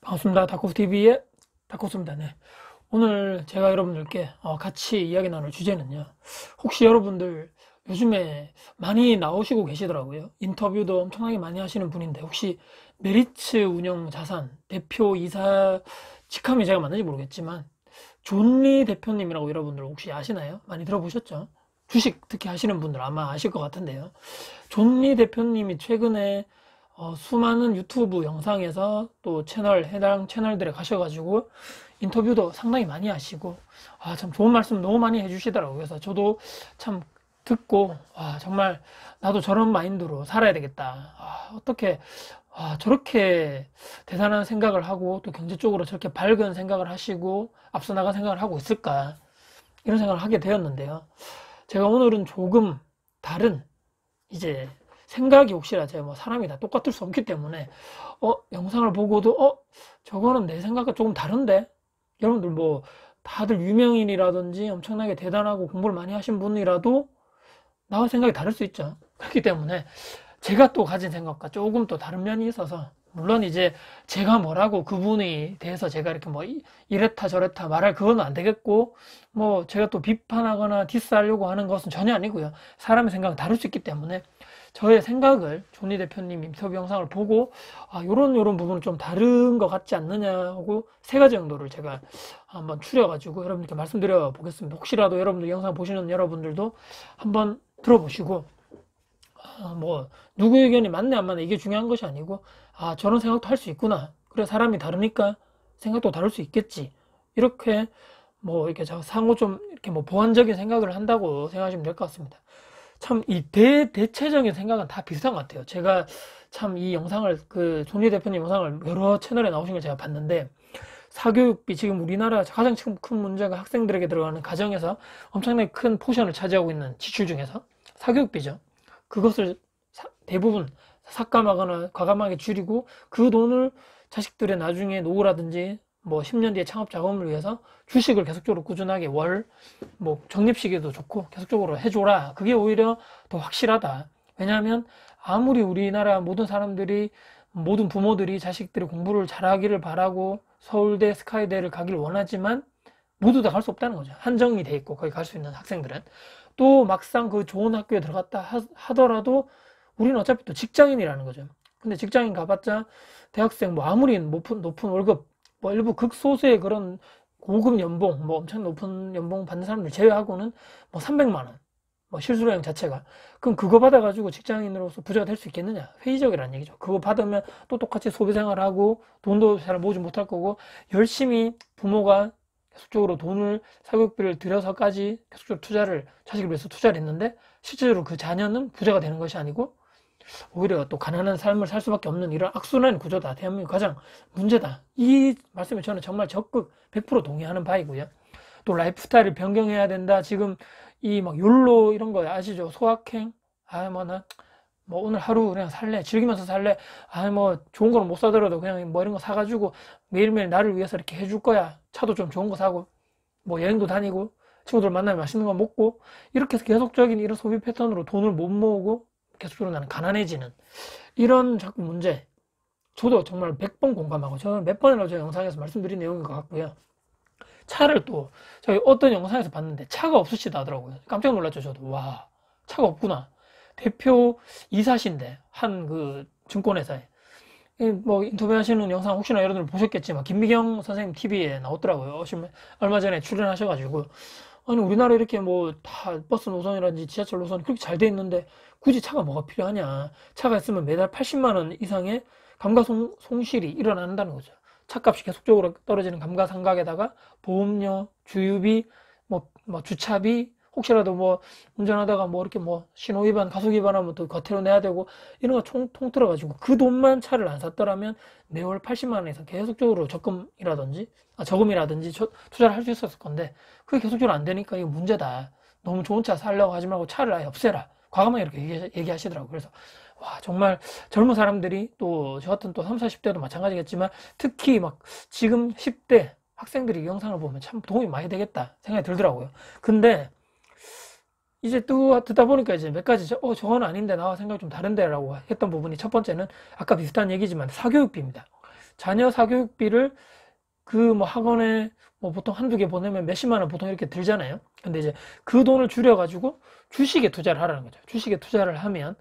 반갑습니다. 다코스TV의 다코스입니다. 네. 오늘 제가 여러분들께 같이 이야기 나눌 주제는요. 혹시 여러분들 요즘에 많이 나오시고 계시더라고요. 인터뷰도 엄청나게 많이 하시는 분인데 혹시 메리츠 운영 자산 대표 이사 직함이 제가 맞는지 모르겠지만 존리 대표님이라고 여러분들 혹시 아시나요? 많이 들어보셨죠? 주식 특히 하시는 분들 아마 아실 것 같은데요. 존리 대표님이 최근에 수많은 유튜브 영상에서 또 해당 채널들에 가셔가지고 인터뷰도 상당히 많이 하시고, 참 좋은 말씀 너무 많이 해주시더라고요. 그래서 저도 참 듣고, 정말 나도 저런 마인드로 살아야 되겠다. 어떻게, 저렇게 대단한 생각을 하고 또 경제적으로 저렇게 밝은 생각을 하시고 앞서 나간 생각을 하고 있을까. 이런 생각을 하게 되었는데요. 제가 오늘은 조금 다른 이제 생각이 혹시나 제가 뭐 사람이 다 똑같을 수 없기 때문에 영상을 보고도 저거는 내 생각과 조금 다른데 여러분들 뭐 다들 유명인이라든지 엄청나게 대단하고 공부를 많이 하신 분이라도 나와 생각이 다를 수 있죠. 그렇기 때문에 제가 또 가진 생각과 조금 또 다른 면이 있어서 물론 이제 제가 뭐라고 그분에 대해서 제가 이렇게 뭐 이랬다 저랬다 말할 그건 안 되겠고 뭐 제가 또 비판하거나 디스하려고 하는 것은 전혀 아니고요. 사람의 생각은 다를 수 있기 때문에 저의 생각을 존니 대표님 인터뷰 영상을 보고 요런 부분은 좀 다른 것 같지 않느냐 하고 세 가지 정도를 제가 한번 추려가지고 여러분께 말씀드려 보겠습니다. 혹시라도 여러분들 영상 보시는 여러분들도 한번 들어보시고 뭐 누구 의견이 맞네 안 맞네 이게 중요한 것이 아니고 저런 생각도 할 수 있구나. 그래 사람이 다르니까 생각도 다를 수 있겠지. 이렇게 뭐 이렇게 상호 좀 이렇게 뭐 보완적인 생각을 한다고 생각하시면 될 것 같습니다. 참 이 대체적인 생각은 다 비슷한 것 같아요. 제가 참 이 영상을 그 존리 대표님 영상을 여러 채널에 나오신 걸 제가 봤는데 사교육비 지금 우리나라 가장 큰 문제가 학생들에게 들어가는 가정에서 엄청나게 큰 포션을 차지하고 있는 지출 중에서 사교육비죠. 그것을 대부분 삭감하거나 과감하게 줄이고 그 돈을 자식들의 나중에 노후라든지 뭐 10년 뒤에 창업 자금을 위해서 주식을 계속적으로 꾸준하게 뭐 적립식에도 좋고 계속적으로 해줘라. 그게 오히려 더 확실하다. 왜냐하면 아무리 우리나라 모든 사람들이 모든 부모들이 자식들이 공부를 잘하기를 바라고 서울대, 스카이대를 가길 원하지만 모두 다 갈 수 없다는 거죠. 한정이 돼 있고 거기 갈 수 있는 학생들은 또 막상 그 좋은 학교에 들어갔다 하더라도 우리는 어차피 또 직장인이라는 거죠. 근데 직장인 가봤자 대학생 뭐 아무리 높은 월급 뭐 일부 극소수의 그런 고급 연봉 뭐 엄청 높은 연봉 받는 사람들 제외하고는 뭐 300만 원 뭐 실수령 자체가 그럼 그거 받아가지고 직장인으로서 부자가 될 수 있겠느냐 회의적이라는 얘기죠. 그거 받으면 또 똑같이 소비 생활하고 돈도 잘 모으지 못할 거고 열심히 부모가 계속적으로 돈을 사교육비를 들여서까지 계속적으로 투자를 자식을 위해서 투자를 했는데 실제로 그 자녀는 부자가 되는 것이 아니고 오히려 또 가난한 삶을 살 수밖에 없는 이런 악순환 구조다. 대한민국 가장 문제다. 이 말씀에 저는 정말 적극 100% 동의하는 바이고요. 또 라이프스타일을 변경해야 된다. 지금 이 막 욜로 이런 거 아시죠? 소확행. 뭐 나 뭐 오늘 하루 그냥 살래. 즐기면서 살래. 뭐 좋은 거는 못 사더라도 그냥 뭐 이런 거 사가지고 매일매일 나를 위해서 이렇게 해줄 거야. 차도 좀 좋은 거 사고 뭐 여행도 다니고 친구들 만나면 맛있는 거 먹고 이렇게 해서 계속적인 이런 소비 패턴으로 돈을 못 모으고 계속적으로 나는 가난해지는 이런 자꾸 문제 저도 정말 100번 공감하고 저는 몇 번이나 저 영상에서 말씀드린 내용인 것 같고요. 차를 또 저희 어떤 영상에서 봤는데 차가 없으시다 하더라고요. 깜짝 놀랐죠. 저도 와 차가 없구나. 대표 이사신데 한 그 증권회사에 뭐 인터뷰하시는 영상 혹시나 여러분들 보셨겠지만 김미경 선생님 TV에 나왔더라고요. 얼마 전에 출연하셔가지고 아니 우리나라 이렇게 뭐 다 버스 노선이라든지 지하철 노선이 그렇게 잘 돼 있는데 굳이 차가 뭐가 필요하냐. 차가 있으면 매달 80만 원 이상의 감가송실이 일어난다는 거죠. 차값이 계속적으로 떨어지는 감가상각에다가 보험료, 주유비, 뭐 주차비, 혹시라도 뭐 운전하다가 뭐 이렇게 뭐 신호위반, 가속위반하면 또 과태료 내야 되고 이런 거 통틀어가지고 그 돈만 차를 안 샀더라면 매월 80만 원 이상 계속적으로 저금이라든지 투자를 할 수 있었을 건데 그게 계속적으로 안 되니까 이거 문제다. 너무 좋은 차 살려고 하지 말고 차를 아예 없애라. 과감하게 이렇게 얘기하시더라고요. 그래서 와 정말 젊은 사람들이 또 저 같은 또 30, 40대도 마찬가지겠지만 특히 막 지금 10대 학생들이 이 영상을 보면 참 도움이 많이 되겠다 생각이 들더라고요. 근데 이제 또 듣다 보니까 이제 몇 가지 저건 아닌데 나와 생각이 좀 다른데 라고 했던 부분이 첫 번째는 아까 비슷한 얘기지만 사교육비입니다. 자녀 사교육비를 그 뭐 학원에 뭐 보통 한두 개 보내면 몇십만 원 보통 이렇게 들잖아요. 근데 이제 그 돈을 줄여가지고 주식에 투자를 하라는 거죠. 주식에 투자를 하면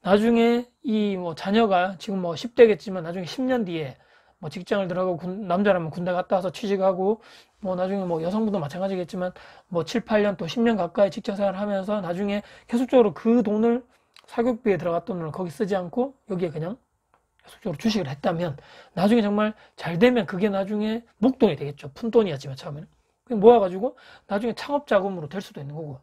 나중에 이 뭐 자녀가 지금 뭐 10대겠지만 나중에 10년 뒤에 뭐 직장을 들어가고 남자라면 군대 갔다 와서 취직하고 뭐 나중에 뭐 여성분도 마찬가지겠지만 뭐 7, 8년 또 10년 가까이 직장 생활을 하면서 나중에 계속적으로 그 돈을 사교육비에 들어갔던 돈을 거기 쓰지 않고 여기에 그냥 계속적으로 주식을 했다면 나중에 정말 잘 되면 그게 나중에 목돈이 되겠죠. 푼돈이었지만 처음에는. 모아가지고 나중에 창업 자금으로 될 수도 있는 거고.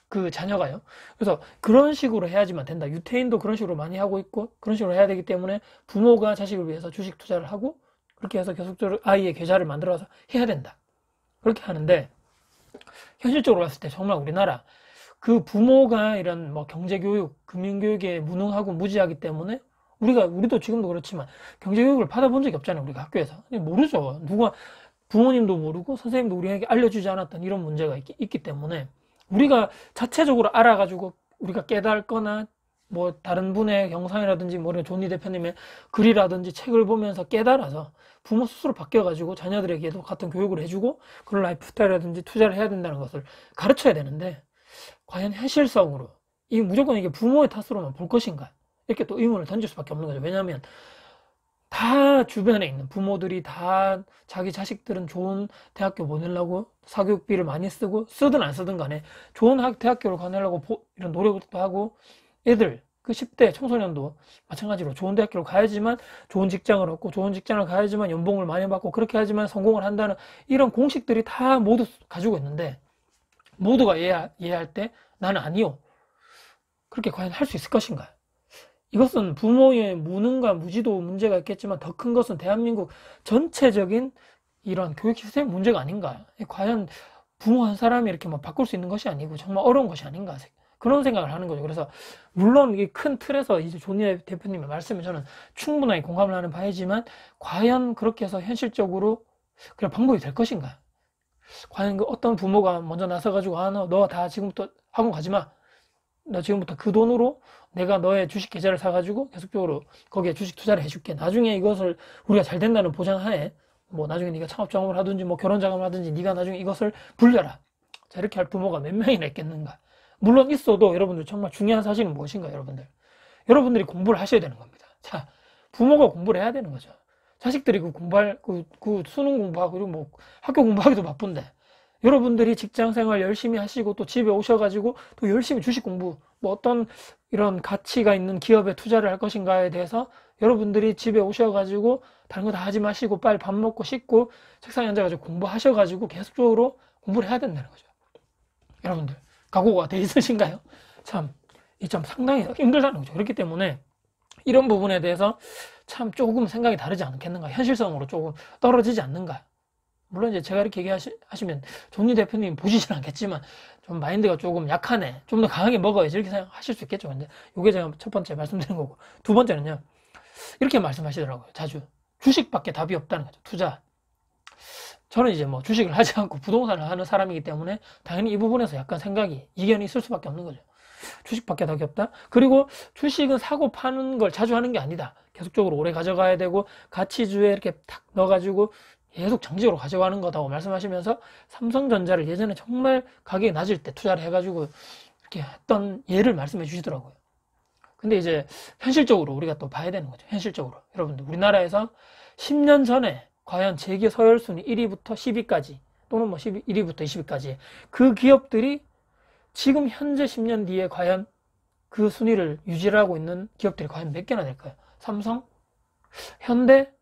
그 자녀가요. 그래서 그런 식으로 해야지만 된다. 유태인도 그런 식으로 많이 하고 있고 그런 식으로 해야 되기 때문에 부모가 자식을 위해서 주식 투자를 하고 그렇게 해서 계속적으로 아이의 계좌를 만들어서 해야 된다. 그렇게 하는데 현실적으로 봤을 때 정말 우리나라 그 부모가 이런 뭐 경제교육, 금융교육에 무능하고 무지하기 때문에 우리도 지금도 그렇지만 경제교육을 받아본 적이 없잖아요. 우리가 학교에서. 모르죠. 누가 부모님도 모르고 선생님도 우리에게 알려주지 않았던 이런 문제가 있기 때문에 우리가 자체적으로 알아가지고 우리가 깨달거나 뭐 다른 분의 영상이라든지 뭐 존니 대표님의 글이라든지 책을 보면서 깨달아서 부모 스스로 바뀌어가지고 자녀들에게도 같은 교육을 해주고 그런 라이프 스타일이라든지 투자를 해야 된다는 것을 가르쳐야 되는데 과연 현실성으로 이 무조건 이게 부모의 탓으로만 볼 것인가 이렇게 또 의문을 던질 수밖에 없는 거죠. 왜냐하면 다 주변에 있는 부모들이 다 자기 자식들은 좋은 대학교 보내려고 사교육비를 많이 쓰고 쓰든 안 쓰든 간에 좋은 대학교를 가내려고 이런 노력도 하고 애들 그 10대 청소년도 마찬가지로 좋은 대학교를 가야지만 좋은 직장을 얻고 좋은 직장을 가야지만 연봉을 많이 받고 그렇게 하지만 성공을 한다는 이런 공식들이 다 모두 가지고 있는데 모두가 이해할 때 나는 아니요. 그렇게 과연 할 수 있을 것인가? 이것은 부모의 무능과 무지도 문제가 있겠지만 더 큰 것은 대한민국 전체적인 이런 교육 시스템 문제가 아닌가. 과연 부모 한 사람이 이렇게 막 바꿀 수 있는 것이 아니고 정말 어려운 것이 아닌가. 그런 생각을 하는 거죠. 그래서 물론 이 큰 틀에서 이제 존니 대표님의 말씀에 저는 충분하게 공감을 하는 바이지만 과연 그렇게 해서 현실적으로 그냥 방법이 될 것인가. 과연 그 어떤 부모가 먼저 나서가지고 너 다 지금부터 학원 가지 마. 너 지금부터 그 돈으로 내가 너의 주식 계좌를 사가지고 계속적으로 거기에 주식 투자를 해줄게. 나중에 이것을 우리가 잘 된다는 보장하에 뭐 나중에 네가 창업 자금을 하든지 뭐 결혼 자금을 하든지 네가 나중에 이것을 불려라. 자, 이렇게 할 부모가 몇 명이나 있겠는가. 물론 있어도 여러분들 정말 중요한 사실은 무엇인가 여러분들. 여러분들이 공부를 하셔야 되는 겁니다. 자, 부모가 공부를 해야 되는 거죠. 자식들이 그 수능 공부하고 그리고 뭐 학교 공부하기도 바쁜데 여러분들이 직장 생활 열심히 하시고 또 집에 오셔가지고 또 열심히 주식 공부 뭐 어떤 이런 가치가 있는 기업에 투자를 할 것인가에 대해서 여러분들이 집에 오셔가지고 다른 거 다 하지 마시고 빨리 밥 먹고 씻고 책상에 앉아가지고 공부하셔가지고 계속적으로 공부를 해야 된다는 거죠. 여러분들 각오가 돼 있으신가요? 참 이 참 상당히 힘들다는 거죠. 그렇기 때문에 이런 부분에 대해서 참 조금 생각이 다르지 않겠는가, 현실성으로 조금 떨어지지 않는가. 물론 이제 제가 이렇게 얘기하시면 존니 대표님 보시진 않겠지만 좀 마인드가 조금 약하네, 좀 더 강하게 먹어야지 이렇게 생각하실 수 있겠죠. 근데 이게 제가 첫 번째 말씀드린 거고, 두 번째는요 이렇게 말씀하시더라고요. 자주 주식밖에 답이 없다는 거죠. 투자. 저는 이제 뭐 주식을 하지 않고 부동산을 하는 사람이기 때문에 당연히 이 부분에서 약간 생각이 이견이 있을 수밖에 없는 거죠. 주식밖에 답이 없다. 그리고 주식은 사고 파는 걸 자주 하는 게 아니다. 계속적으로 오래 가져가야 되고 가치주에 이렇게 탁 넣어가지고 계속 장기적으로 가져가는 거다고 말씀하시면서 삼성전자를 예전에 정말 가격이 낮을 때 투자를 해가지고 이렇게 했던 예를 말씀해 주시더라고요. 근데 이제 현실적으로 우리가 또 봐야 되는 거죠. 현실적으로 여러분들 우리나라에서 10년 전에 과연 재계 서열순위 1위부터 10위까지 또는 뭐 1위부터 20위까지 그 기업들이 지금 현재 10년 뒤에 과연 그 순위를 유지를 하고 있는 기업들이 과연 몇 개나 될까요? 삼성? 현대?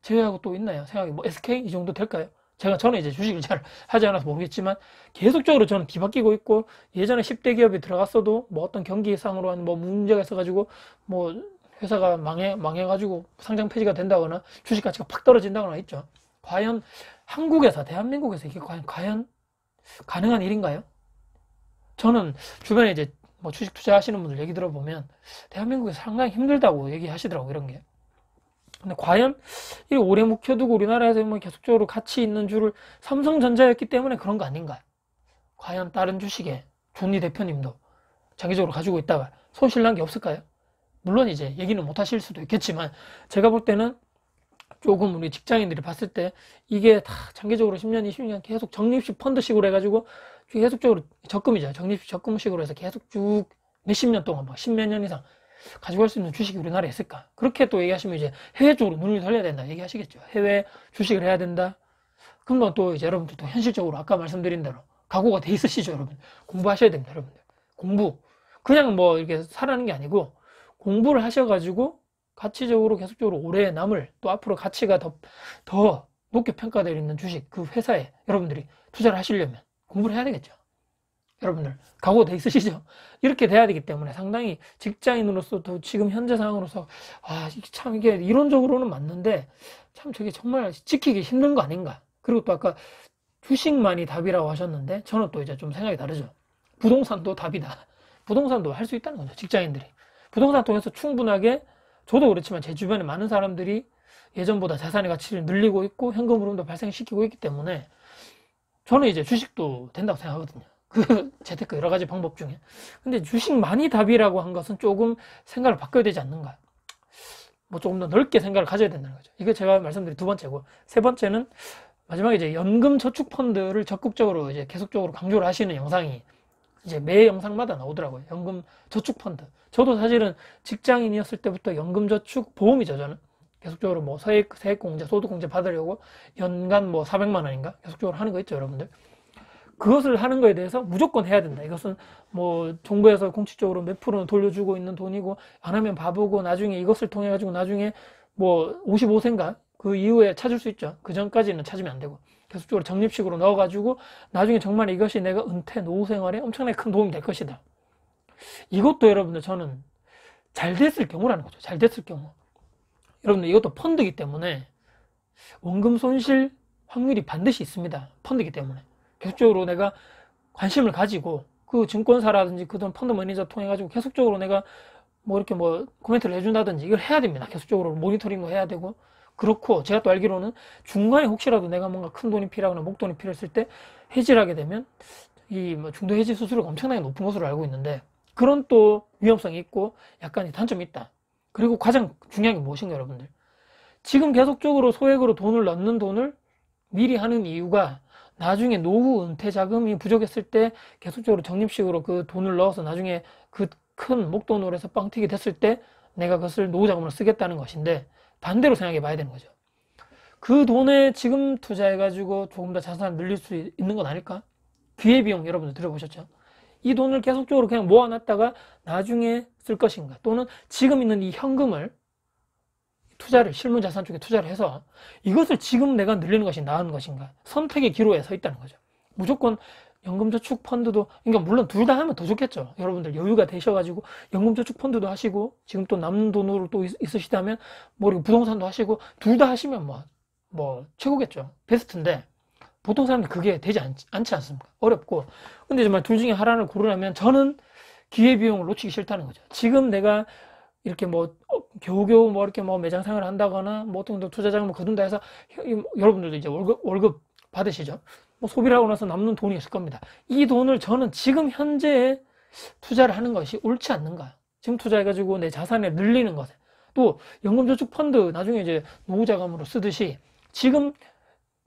제외하고 또 있나요? 생각이 뭐 SK? 이 정도 될까요? 저는 이제 주식을 잘 하지 않아서 모르겠지만 계속적으로 저는 뒤바뀌고 있고 예전에 10대 기업이 들어갔어도 뭐 어떤 경기상으로 한 뭐 문제가 있어가지고 뭐 회사가 망해가지고 상장 폐지가 된다거나 주식 가치가 팍 떨어진다거나 있죠. 과연 한국에서, 대한민국에서 이게 과연 가능한 일인가요? 저는 주변에 이제 뭐 주식 투자하시는 분들 얘기 들어보면 대한민국에서 상당히 힘들다고 얘기하시더라고요, 이런 게. 근데 과연 이 오래 묵혀두고 우리나라에서 뭐 계속적으로 가치 있는 주를 삼성전자였기 때문에 그런 거 아닌가? 과연 다른 주식에 존니 대표님도 장기적으로 가지고 있다가 손실 난 게 없을까요? 물론 이제 얘기는 못 하실 수도 있겠지만 제가 볼 때는 조금 우리 직장인들이 봤을 때 이게 다 장기적으로 10년, 20년 계속 적립식 펀드식으로 해가지고 계속적으로 적금이죠. 적립식 적금식으로 해서 계속 쭉 몇십 년 동안 막 십몇 년 이상 가지고 갈 수 있는 주식이 우리나라에 있을까? 그렇게 또 얘기하시면 이제 해외 쪽으로 눈을 돌려야 된다 얘기하시겠죠. 해외 주식을 해야 된다. 그러면 또 이제 여러분들 또 현실적으로 아까 말씀드린 대로 각오가 돼 있으시죠, 여러분. 공부하셔야 됩니다, 여러분들. 공부. 그냥 뭐 이렇게 살아는 게 아니고 공부를 하셔가지고 가치적으로 계속적으로 오래 남을 또 앞으로 가치가 더 높게 평가되어 있는 주식 그 회사에 여러분들이 투자를 하시려면 공부를 해야 되겠죠. 여러분들 각오 돼 있으시죠? 이렇게 돼야 되기 때문에 상당히 직장인으로서도 지금 현재 상황으로서 참 이게 이론적으로는 맞는데 참 저게 정말 지키기 힘든 거 아닌가. 그리고 또 아까 주식만이 답이라고 하셨는데 저는 또 이제 좀 생각이 다르죠. 부동산도 답이다. 부동산도 할 수 있다는 거죠. 직장인들이 부동산 통해서 충분하게, 저도 그렇지만 제 주변에 많은 사람들이 예전보다 자산의 가치를 늘리고 있고 현금 흐름도 발생시키고 있기 때문에 저는 이제 주식도 된다고 생각하거든요. 그 재테크 여러 가지 방법 중에. 근데 주식만이 답이라고 한 것은 조금 생각을 바꿔야 되지 않는가. 뭐 조금 더 넓게 생각을 가져야 된다는 거죠. 이게 제가 말씀드린 두 번째고, 세 번째는 마지막에 이제 연금 저축 펀드를 적극적으로 이제 계속적으로 강조를 하시는 영상이 이제 매 영상마다 나오더라고요. 연금 저축 펀드. 저도 사실은 직장인이었을 때부터 연금 저축 보험이죠, 저는. 계속적으로 뭐 세액공제, 소득공제 받으려고 연간 뭐 400만 원인가? 계속적으로 하는 거 있죠, 여러분들. 그것을 하는 거에 대해서 무조건 해야 된다. 이것은 뭐 정부에서 공식적으로 몇 프로는 돌려주고 있는 돈이고 안 하면 바보고 나중에 이것을 통해 가지고 나중에 뭐 55세인가 그 이후에 찾을 수 있죠. 그 전까지는 찾으면 안 되고 계속적으로 적립식으로 넣어가지고 나중에 정말 이것이 내가 은퇴 노후 생활에 엄청나게 큰 도움이 될 것이다. 이것도 여러분들 저는 잘 됐을 경우라는 거죠. 잘 됐을 경우. 여러분들 이것도 펀드이기 때문에 원금 손실 확률이 반드시 있습니다. 펀드이기 때문에. 계속적으로 내가 관심을 가지고 그 증권사라든지 그런 펀드 매니저 통해 가지고 계속적으로 내가 뭐 이렇게 뭐 코멘트를 해준다든지 이걸 해야 됩니다. 계속적으로 모니터링도 해야 되고. 그렇고 제가 또 알기로는 중간에 혹시라도 내가 뭔가 큰 돈이 필요하거나 목돈이 필요했을 때 해지를 하게 되면 이 뭐 중도 해지 수수료가 엄청나게 높은 것으로 알고 있는데 그런 또 위험성이 있고 약간의 단점이 있다. 그리고 가장 중요한 게 무엇인가 여러분들, 지금 계속적으로 소액으로 돈을 넣는 돈을 미리 하는 이유가 나중에 노후 은퇴 자금이 부족했을 때 계속적으로 적립식으로 그 돈을 넣어서 나중에 그 큰 목돈으로 해서 뻥튀기 됐을 때 내가 그것을 노후 자금으로 쓰겠다는 것인데, 반대로 생각해 봐야 되는 거죠. 그 돈에 지금 투자해가지고 조금 더 자산을 늘릴 수 있는 건 아닐까? 기회비용 여러분들 들어보셨죠? 이 돈을 계속적으로 그냥 모아놨다가 나중에 쓸 것인가, 또는 지금 있는 이 현금을 투자를, 실물자산 쪽에 투자를 해서 이것을 지금 내가 늘리는 것이 나은 것인가, 선택의 기로에 서 있다는 거죠. 무조건 연금저축 펀드도, 그러니까 물론 둘 다 하면 더 좋겠죠. 여러분들 여유가 되셔가지고 연금저축 펀드도 하시고 지금 또 남는 돈으로 또 있으시다면 뭐 부동산도 하시고 둘 다 하시면 뭐 최고겠죠. 베스트인데 보통 사람들 그게 되지 않지 않습니까? 어렵고. 근데 정말 둘 중에 하나를 고르라면 저는 기회비용을 놓치기 싫다는 거죠. 지금 내가 이렇게 뭐 겨우겨우 뭐 이렇게 뭐 매장 생활을 한다거나 뭐 어떤 투자 자금을 거둔다 해서 여러분들도 이제 월급 받으시죠. 뭐 소비를 하고 나서 남는 돈이 있을 겁니다. 이 돈을 저는 지금 현재에 투자를 하는 것이 옳지 않는가. 지금 투자해가지고 내 자산을 늘리는 것에, 또 연금저축 펀드 나중에 이제 노후 자금으로 쓰듯이 지금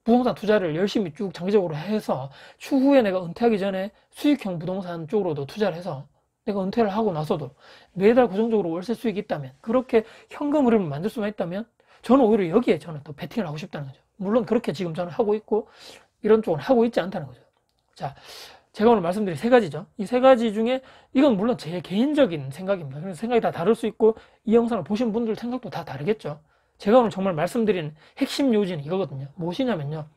부동산 투자를 열심히 쭉 장기적으로 해서 추후에 내가 은퇴하기 전에 수익형 부동산 쪽으로도 투자를 해서 내가 은퇴를 하고 나서도 매달 고정적으로 월세 수익이 있다면, 그렇게 현금 흐름을 만들 수만 있다면 저는 오히려 여기에 저는 더 베팅을 하고 싶다는 거죠. 물론 그렇게 지금 저는 하고 있고 이런 쪽은 하고 있지 않다는 거죠. 자, 제가 오늘 말씀드린 세 가지죠. 이 세 가지 중에 이건 물론 제 개인적인 생각입니다. 그래서 생각이 다 다를 수 있고 이 영상을 보신 분들 생각도 다 다르겠죠. 제가 오늘 정말 말씀드린 핵심 요지는 이거거든요. 무엇이냐면요,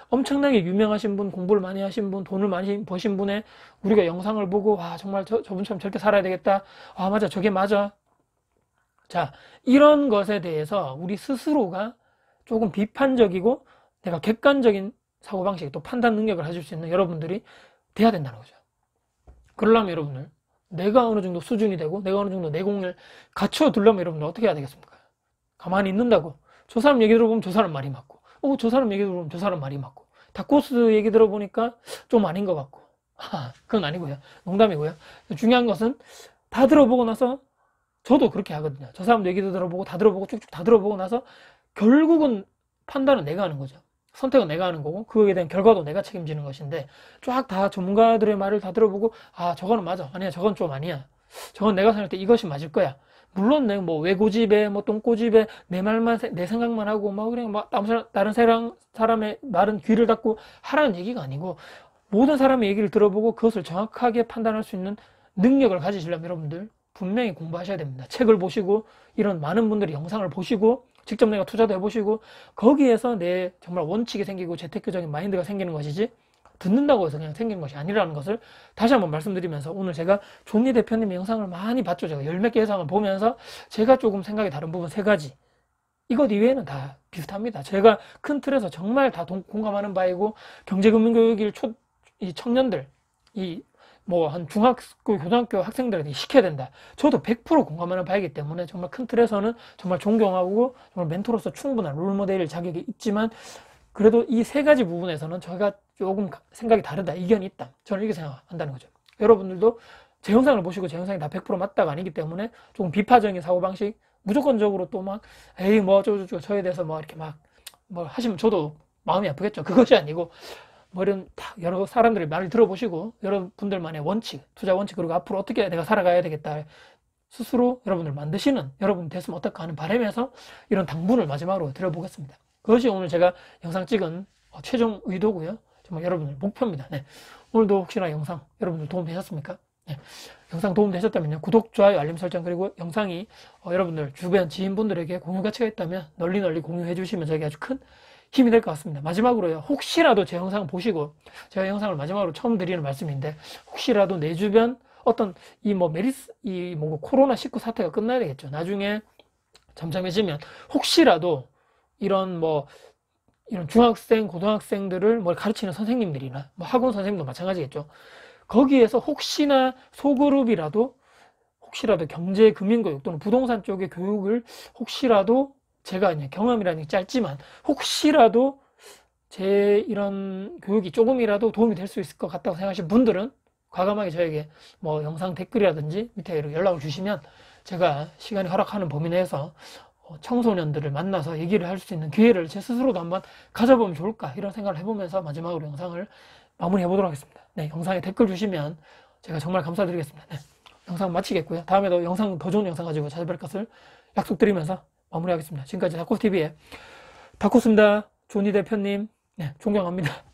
엄청나게 유명하신 분, 공부를 많이 하신 분, 돈을 많이 버신 분의 우리가 영상을 보고 정말 저분처럼 저렇게 살아야 되겠다, 맞아, 저게 맞아. 자, 이런 것에 대해서 우리 스스로가 조금 비판적이고 내가 객관적인 사고방식, 또 판단 능력을 가질 수 있는 여러분들이 돼야 된다는 거죠. 그러려면 여러분들, 내가 어느 정도 수준이 되고 내가 어느 정도 내공을 갖춰두려면 여러분들 어떻게 해야 되겠습니까? 가만히 있는다고 저 사람 얘기 들어보면 저 사람 말이 맞고, 저 사람 얘기 들어보면 저 사람 말이 맞고, 닥코스 얘기 들어보니까 좀 아닌 것 같고, 그건 아니고요. 농담이고요. 중요한 것은 다 들어보고 나서, 저도 그렇게 하거든요. 저 사람 얘기도 들어보고 다 들어보고 쭉쭉 다 들어보고 나서 결국은 판단은 내가 하는 거죠. 선택은 내가 하는 거고 그거에 대한 결과도 내가 책임지는 것인데 쫙 다 전문가들의 말을 다 들어보고 아 저거는 맞아 아니야 저건 좀 아니야 저건 내가 생각할 때 이것이 맞을 거야. 물론 내가 뭐 외고집에 뭐 똥고집에 내 말만 내 생각만 하고 막 그냥 막 다른 사람의 말은 귀를 닫고 하라는 얘기가 아니고 모든 사람의 얘기를 들어보고 그것을 정확하게 판단할 수 있는 능력을 가지시려면 여러분들 분명히 공부하셔야 됩니다. 책을 보시고 이런 많은 분들이 영상을 보시고 직접 내가 투자도 해보시고 거기에서 내 정말 원칙이 생기고 재테크적인 마인드가 생기는 것이지 듣는다고 해서 그냥 생기는 것이 아니라는 것을 다시 한번 말씀드리면서 오늘 제가 존니 대표님의 영상을 많이 봤죠. 제가 열 몇 개 영상을 보면서 제가 조금 생각이 다른 부분 세 가지 이것 이외에는 다 비슷합니다. 제가 큰 틀에서 정말 다 공감하는 바이고 경제금융교육일 이 청년들 이 뭐 한 중학교, 고등학교 학생들에게 시켜야 된다. 저도 100% 공감하는 바이기 때문에 정말 큰 틀에서는 정말 존경하고 정말 멘토로서 충분한 롤모델일 자격이 있지만 그래도 이 세 가지 부분에서는 저희가 조금 생각이 다르다, 이견이 있다. 저는 이렇게 생각한다는 거죠. 여러분들도 제 영상을 보시고 제 영상이 다 100% 맞다가 아니기 때문에 조금 비파적인 사고방식, 무조건적으로 또 막 에이 뭐 어쩌고저쩌고 저에 대해서 뭐 이렇게 막 뭐 하시면 저도 마음이 아프겠죠. 그것이 아니고 뭐 이런 여러 사람들의 말을 들어보시고 여러분들만의 원칙, 투자 원칙 그리고 앞으로 어떻게 내가 살아가야 되겠다 스스로 여러분들 만드시는 여러분 됐으면 어떨까 하는 바람에서 이런 당분을 마지막으로 드려보겠습니다. 그것이 오늘 제가 영상 찍은 최종 의도고요. 정말 여러분들 목표입니다. 네. 오늘도 혹시나 영상 여러분들 도움 되셨습니까? 네. 영상 도움 되셨다면요. 구독, 좋아요, 알림 설정 그리고 영상이 여러분들 주변 지인분들에게 공유 가치가 있다면 널리 공유해 주시면 저에게 아주 큰 힘이 될 것 같습니다. 마지막으로요. 혹시라도 제 영상을 보시고 제가 영상을 마지막으로 처음 드리는 말씀인데 혹시라도 내 주변 어떤 이 뭐 코로나19 사태가 끝나야 되겠죠. 나중에 잠잠해지면 혹시라도 이런 중학생, 고등학생들을 뭘 가르치는 선생님들이나 뭐 학원 선생님도 마찬가지겠죠. 거기에서 혹시나 소그룹이라도 혹시라도 경제, 금융교육 또는 부동산 쪽의 교육을 혹시라도 제가 그냥 경험이라는 게 짧지만 혹시라도 제 이런 교육이 조금이라도 도움이 될 수 있을 것 같다고 생각하시는 분들은 과감하게 저에게 뭐 영상 댓글이라든지 밑에 이렇게 연락을 주시면 제가 시간이 허락하는 범위 내에서 청소년들을 만나서 얘기를 할 수 있는 기회를 제 스스로도 한번 가져보면 좋을까 이런 생각을 해보면서 마지막으로 영상을 마무리해 보도록 하겠습니다. 네, 영상에 댓글 주시면 제가 정말 감사드리겠습니다. 네, 영상 마치겠고요. 다음에도 영상 더 좋은 영상 가지고 찾아뵐 것을 약속드리면서 마무리하겠습니다. 지금까지 다코스TV의 다코스입니다. 존니 대표님, 네, 존경합니다.